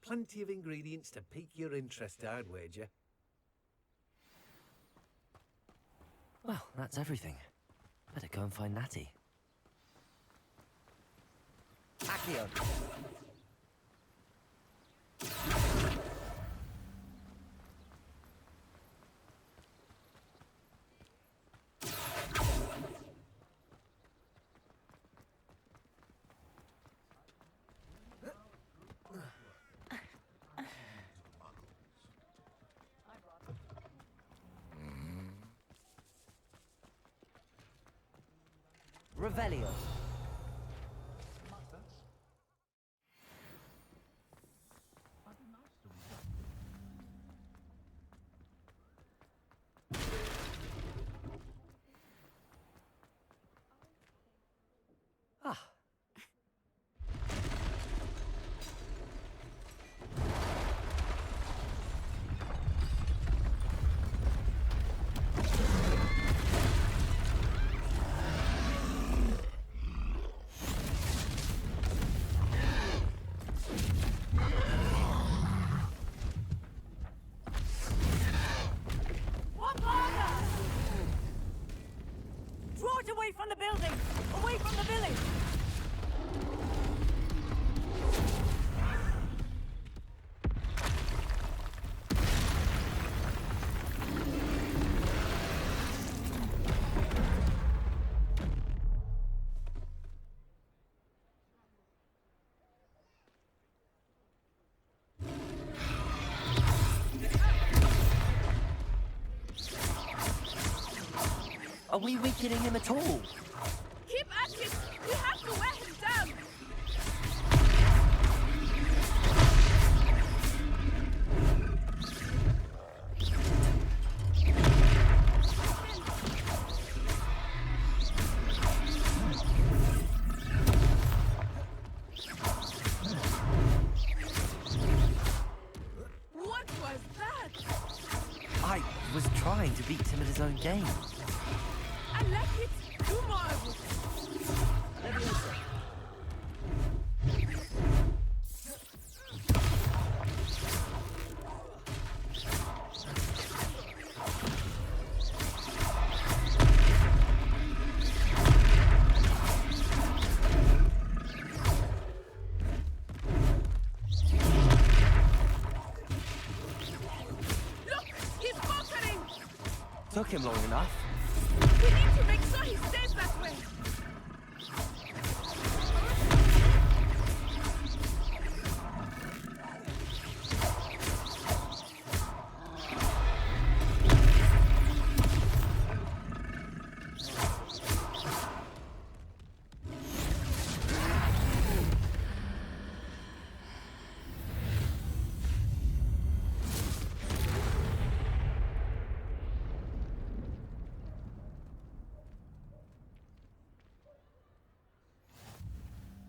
Speaker 22: Plenty of ingredients to pique your interest, I'd wager.
Speaker 2: Well, that's everything. Better go and find Natty. Accio! Revelio. Ah.
Speaker 16: Draw it away from the building! Away from the village!
Speaker 2: Are we weakening him at all?
Speaker 10: Keep at it! We have to wear him down! What was that?
Speaker 2: I was trying to beat him at his own game.
Speaker 10: I like it! Do more of it!
Speaker 2: Leviosa.
Speaker 10: Look! He's faltering!
Speaker 2: Took him long enough.
Speaker 10: We need to make sure he stays that way!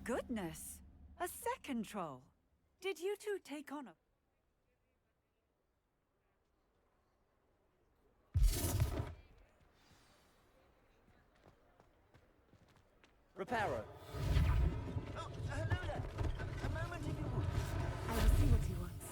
Speaker 16: Goodness! A second troll! Did you two take on a...
Speaker 2: Reparo.
Speaker 20: Oh, hello there. A moment if you would.
Speaker 10: I will see what he wants.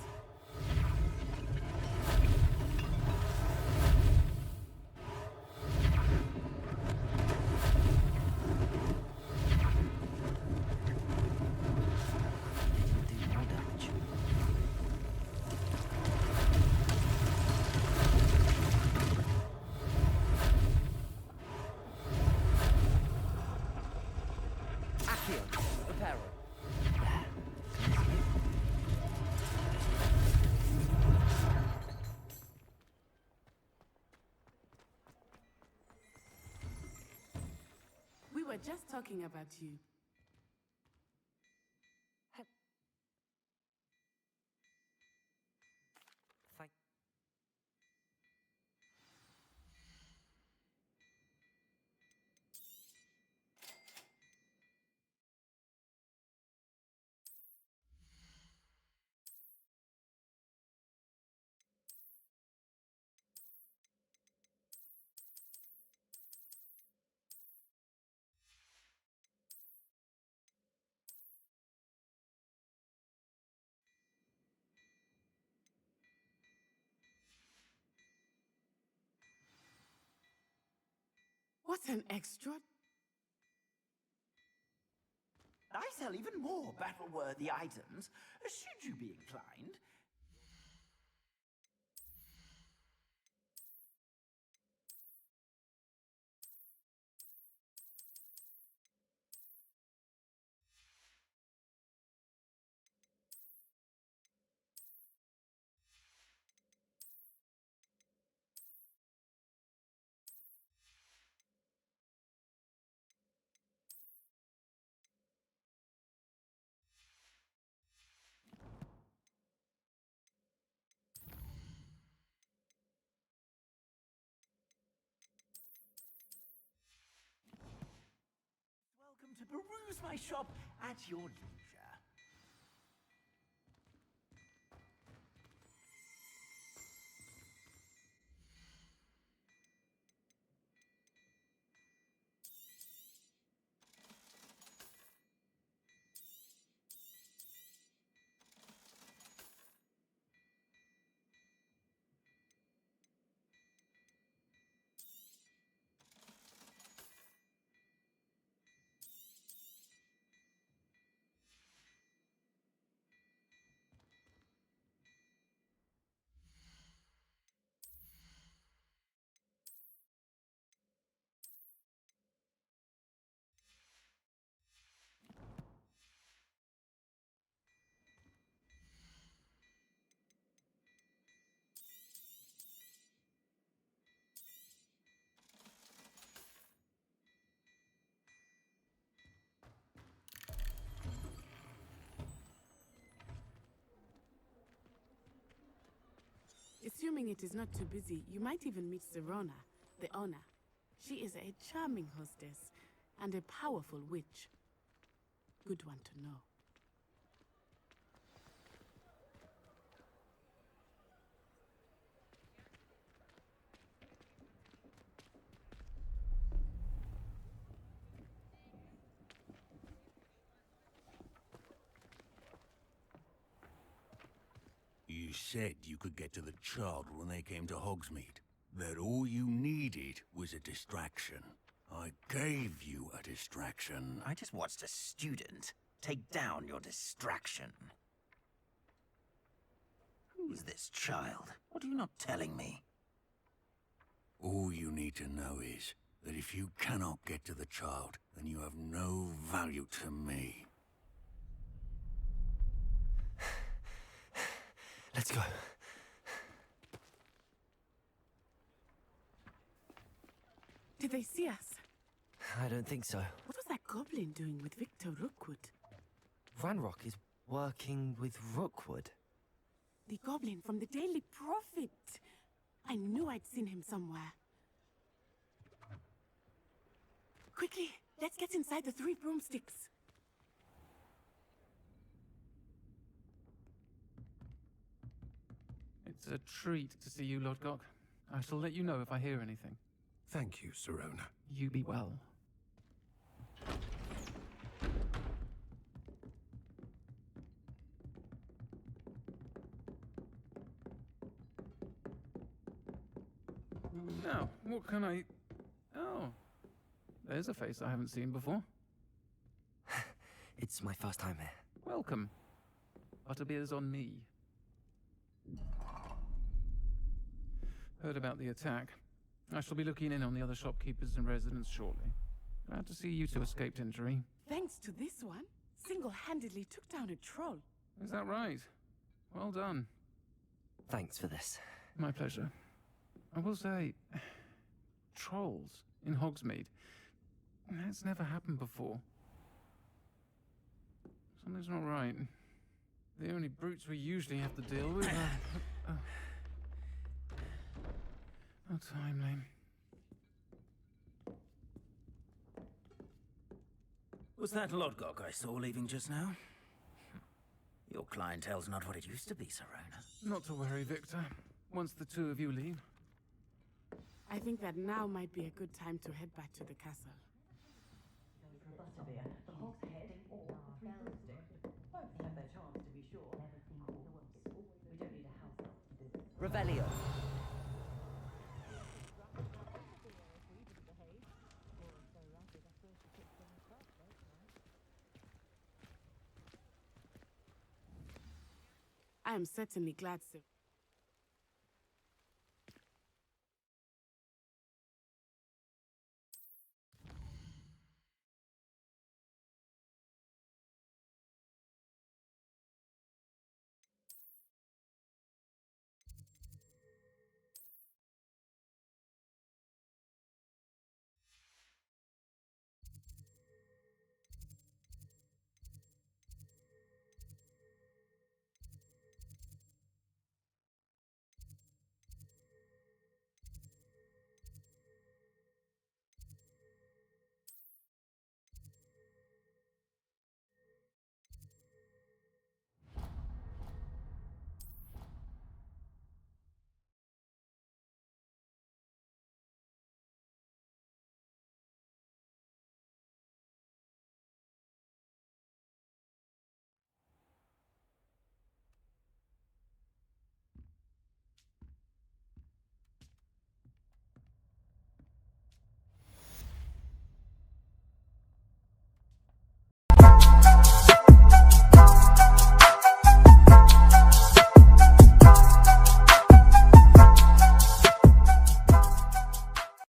Speaker 2: Do more damage. Accio. Reparo.
Speaker 10: We were just talking about you. What an extra...
Speaker 5: I sell even more battle-worthy items, should you be inclined. Welcome to peruse my shop at your leisure.
Speaker 10: Assuming it is not too busy, you might even meet Serona, the owner. She is a charming hostess and a powerful witch. Good one to know.
Speaker 3: You said you could get to the child when they came to Hogsmeade. That all you needed was a distraction. I gave you a distraction.
Speaker 5: I just watched a student take down your distraction. Who is this child? What are you not telling me?
Speaker 3: All you need to know is that if you cannot get to the child, then you have no value to me.
Speaker 2: Let's go.
Speaker 10: Did they see us?
Speaker 2: I don't think so.
Speaker 10: What was that goblin doing with Victor Rookwood?
Speaker 2: Ranrock is working with Rookwood.
Speaker 10: The goblin from the Daily Prophet. I knew I'd seen him somewhere. Quickly, let's get inside the 3 broomsticks.
Speaker 22: It's a treat to see you, Lodgok. I shall let you know if I hear anything.
Speaker 15: Thank you, Serona.
Speaker 22: You be well. Now, what can I... Oh, there's a face I haven't seen before.
Speaker 2: It's my first time here.
Speaker 22: Welcome. Butterbeer's on me. Heard about the attack. I shall be looking in on the other shopkeepers and residents shortly. Glad to see you two escaped injury.
Speaker 10: Thanks to this one, single-handedly took down a troll.
Speaker 22: Is that right? Well done.
Speaker 2: Thanks for this.
Speaker 22: My pleasure. I will say, trolls in Hogsmeade. That's never happened before. Something's not right. The only brutes we usually have to deal with are... How timely.
Speaker 5: Was that Lodgok I saw leaving just now? Your clientele's not what it used to be, Serona.
Speaker 22: Not to worry, Victor. Once the two of you leave.
Speaker 10: I think that now might be a good time to head back to the castle.
Speaker 18: Butterbeer, the Hog's Head, or the 3 broomsticks. Both have their charms, to be sure. We don't need a house elf to do this.
Speaker 2: Revelio.
Speaker 10: I am certainly glad so.